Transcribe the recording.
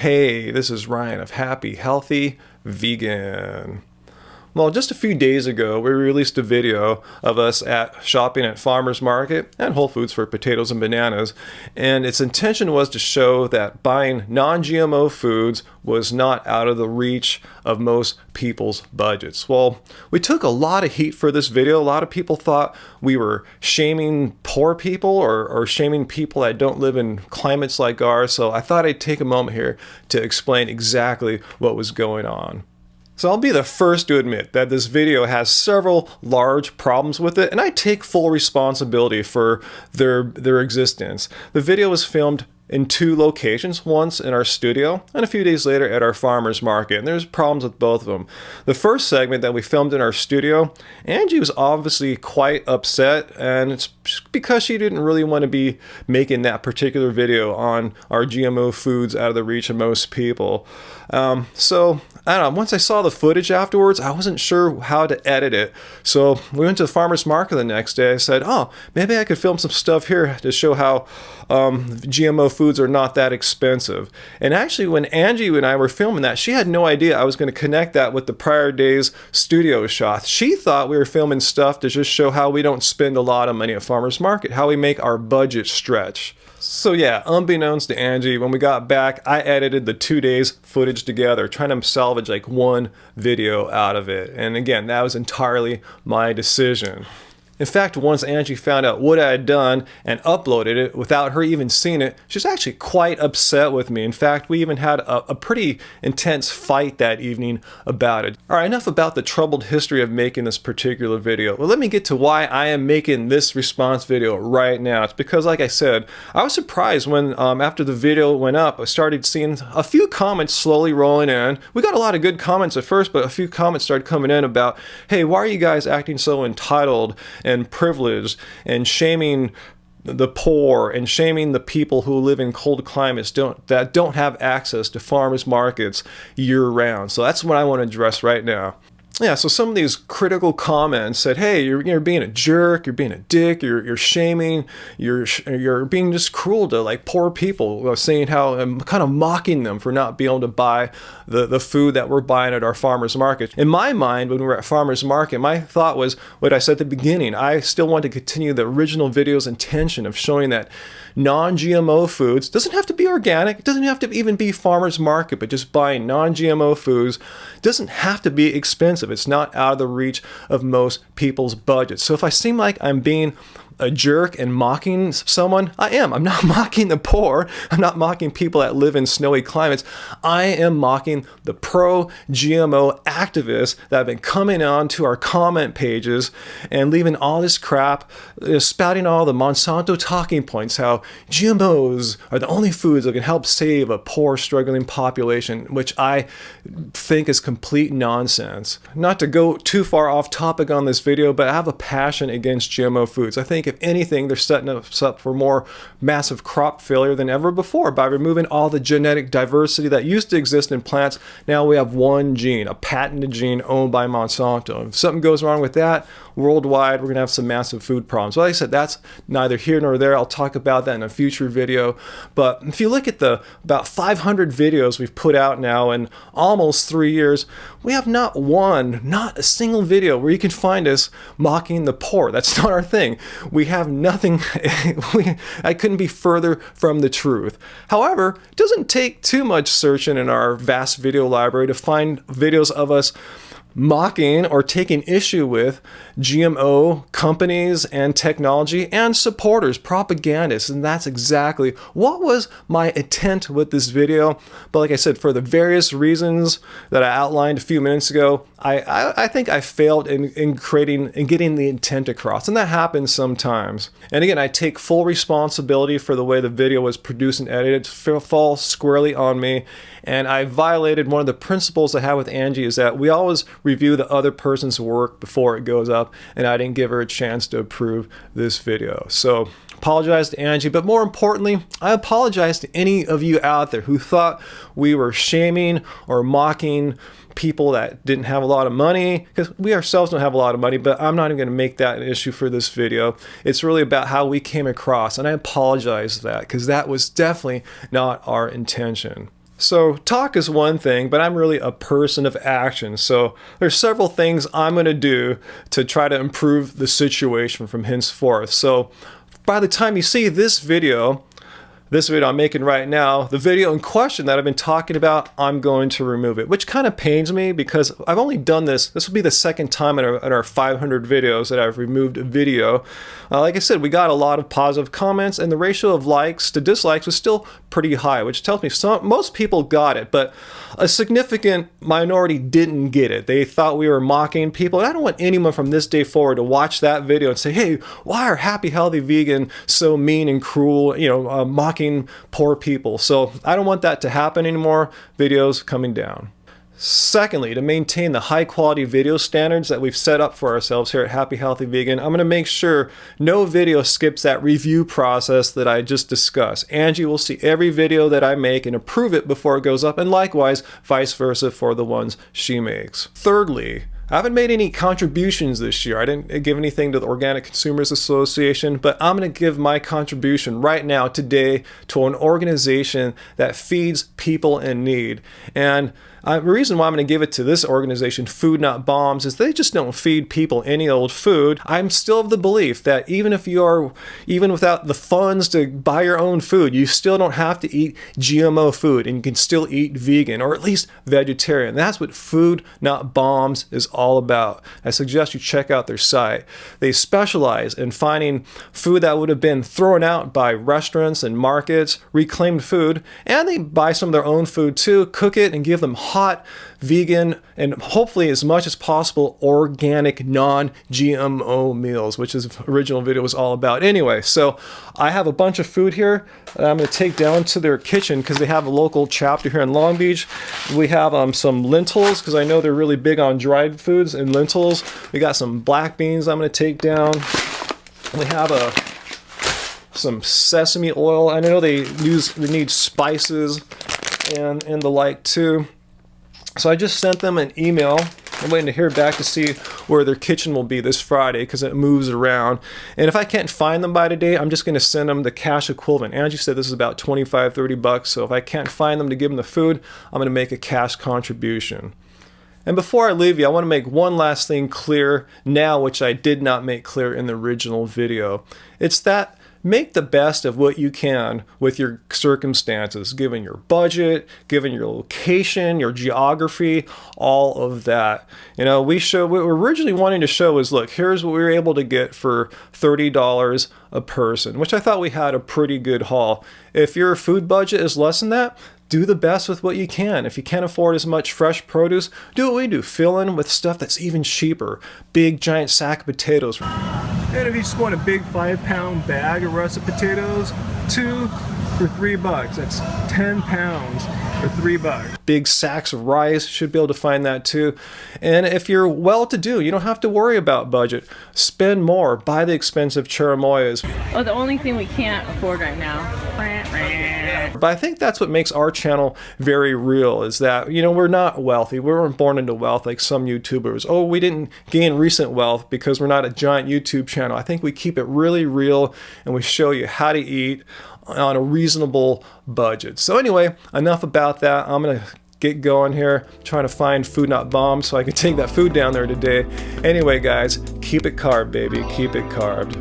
Hey, this is Ryan of Happy, Healthy, Vegan. Well, just a few days ago, we released a video of us shopping at Farmers Market and Whole Foods for potatoes and bananas, and its intention was to show that buying non-GMO foods was not out of the reach of most people's budgets. Well, we took a lot of heat for this video. A lot of people thought we were shaming poor people or shaming people that don't live in climates like ours, so I thought I'd take a moment here to explain exactly what was going on. So I'll be the first to admit that this video has several large problems with it, and I take full responsibility for their existence. The video was filmed in two locations, once in our studio and a few days later at our farmer's market, and there's problems with both of them. The first segment that we filmed in our studio, Angie was obviously quite upset, and it's because she didn't really want to be making that particular video on our GMO foods out of the reach of most people. So I don't know, once I saw the footage afterwards, I wasn't sure how to edit it. So we went to the farmer's market the next day. I said, oh, maybe I could film some stuff here to show how GMO foods are not that expensive. And actually, when Angie and I were filming that, she had no idea I was going to connect that with the prior day's studio shots. She thought we were filming stuff to just show how we don't spend a lot of money at farmer's market, how we make our budget stretch. So yeah, unbeknownst to Angie, when we got back, I edited the 2 days footage together, trying to salvage like one video out of it. And again, that was entirely my decision. In fact, once Angie found out what I had done and uploaded it without her even seeing it, she was actually quite upset with me. In fact, we even had a pretty intense fight that evening about it. All right, enough about the troubled history of making this particular video. Well, let me get to why I am making this response video right now. It's because, like I said, I was surprised when after the video went up, I started seeing a few comments slowly rolling in. We got a lot of good comments at first, but a few comments started coming in about, hey, why are you guys acting so entitled and privileged and shaming the poor and shaming the people who live in cold climates that don't have access to farmers markets year round. So that's what I want to address right now. Yeah, so some of these critical comments said, hey, you're being a jerk, you're being a dick, you're shaming, you're being just cruel to like poor people, saying how I'm kind of mocking them for not being able to buy the food that we're buying at our farmer's market. In my mind, when we were at farmer's market, my thought was what I said at the beginning. I still want to continue the original video's intention of showing that non-GMO foods, doesn't have to be organic, it doesn't have to even be farmer's market, but just buying non-GMO foods doesn't have to be expensive. It's not out of the reach of most people's budgets. So if I seem like I'm being a jerk and mocking someone, I am. I'm not mocking the poor. I'm not mocking people that live in snowy climates. I am mocking the pro-GMO activists that have been coming on to our comment pages and leaving all this crap, spouting all the Monsanto talking points, how GMOs are the only foods that can help save a poor, struggling population, which I think is complete nonsense. Not to go too far off topic on this video, but I have a passion against GMO foods. I think if anything, they're setting us up for more massive crop failure than ever before by removing all the genetic diversity that used to exist in plants. Now we have one gene, a patented gene owned by Monsanto. If something goes wrong with that, worldwide, we're going to have some massive food problems. Well, like I said, that's neither here nor there. I'll talk about that in a future video. But if you look at the about 500 videos we've put out now in almost 3 years, we have not a single video where you can find us mocking the poor. That's not our thing. We have nothing. I couldn't be further from the truth. However, it doesn't take too much searching in our vast video library to find videos of us mocking or taking issue with GMO companies and technology and supporters, propagandists, and that's exactly what was my intent with this video. But like I said, for the various reasons that I outlined a few minutes ago, I think I failed in getting the intent across, and that happens sometimes. And again, I take full responsibility for the way the video was produced and edited. It falls squarely on me, and I violated one of the principles I have with Angie, is that we always review the other person's work before it goes up, and I didn't give her a chance to approve this video. So apologize to Angie, but more importantly, I apologize to any of you out there who thought we were shaming or mocking people that didn't have a lot of money, because we ourselves don't have a lot of money, but I'm not even going to make that an issue for this video. It's really about how we came across, and I apologize for that, because that was definitely not our intention. So talk is one thing, but I'm really a person of action. So there's several things I'm going to do to try to improve the situation from henceforth. So by the time you see this video I'm making right now, the video in question that I've been talking about, I'm going to remove it, which kind of pains me because I've only done this. This will be the second time in our 500 videos that I've removed a video. Like I said, we got a lot of positive comments, and the ratio of likes to dislikes was still pretty high, which tells me most people got it, but a significant minority didn't get it. They thought we were mocking people, and I don't want anyone from this day forward to watch that video and say, hey, why are happy, healthy vegan so mean and cruel, mocking poor people? So I don't want that to happen anymore. Videos coming down. Secondly, to maintain the high quality video standards that we've set up for ourselves here at Happy Healthy Vegan, I'm going to make sure no video skips that review process that I just discussed. Angie will see every video that I make and approve it before it goes up, and likewise, vice versa for the ones she makes. Thirdly, I haven't made any contributions this year. I didn't give anything to the Organic Consumers Association, but I'm going to give my contribution right now, today, to an organization that feeds people in need. And the reason why I'm going to give it to this organization, Food Not Bombs, is they just don't feed people any old food. I'm still of the belief that even without the funds to buy your own food, you still don't have to eat GMO food, and you can still eat vegan, or at least vegetarian. That's what Food Not Bombs is all about. I suggest you check out their site. They specialize in finding food that would have been thrown out by restaurants and markets, reclaimed food, and they buy some of their own food too, cook it, and give them hot, vegan, and hopefully as much as possible organic, non-GMO meals, which this original video was all about. Anyway, so I have a bunch of food here that I'm going to take down to their kitchen because they have a local chapter here in Long Beach. We have some lentils because I know they're really big on dried foods and lentils. We got some black beans I'm going to take down. We have some sesame oil. I know they need spices and the like too. So I just sent them an email. I'm waiting to hear back to see where their kitchen will be this Friday because it moves around. And if I can't find them by today, I'm just going to send them the cash equivalent. Angie said this is about $25-30. So if I can't find them to give them the food, I'm going to make a cash contribution. And before I leave you, I want to make one last thing clear now, which I did not make clear in the original video. It's that make the best of what you can with your circumstances, given your budget, given your location, your geography, all of that. What we're originally wanting to show is, look, here's what we were able to get for $30 a person, which I thought we had a pretty good haul. If your food budget is less than that, do the best with what you can. If you can't afford as much fresh produce, do what we do. Fill in with stuff that's even cheaper. Big, giant sack of potatoes. And if you just want a big 5-pound bag of russet potatoes, 2 for $3. That's 10 pounds for $3. Big sacks of rice, should be able to find that too. And if you're well-to-do, you don't have to worry about budget. Spend more, buy the expensive cherimoyas. Oh, the only thing we can't afford right now. But I think that's what makes our channel very real, is that, we're not wealthy. We weren't born into wealth like some YouTubers. Oh, we didn't gain recent wealth because we're not a giant YouTube channel. I think we keep it really real, and we show you how to eat on a reasonable budget. So anyway, enough about that. I'm going to get going here, trying to find Food Not Bombs so I can take that food down there today. Anyway, guys, keep it carb, baby. Keep it carved.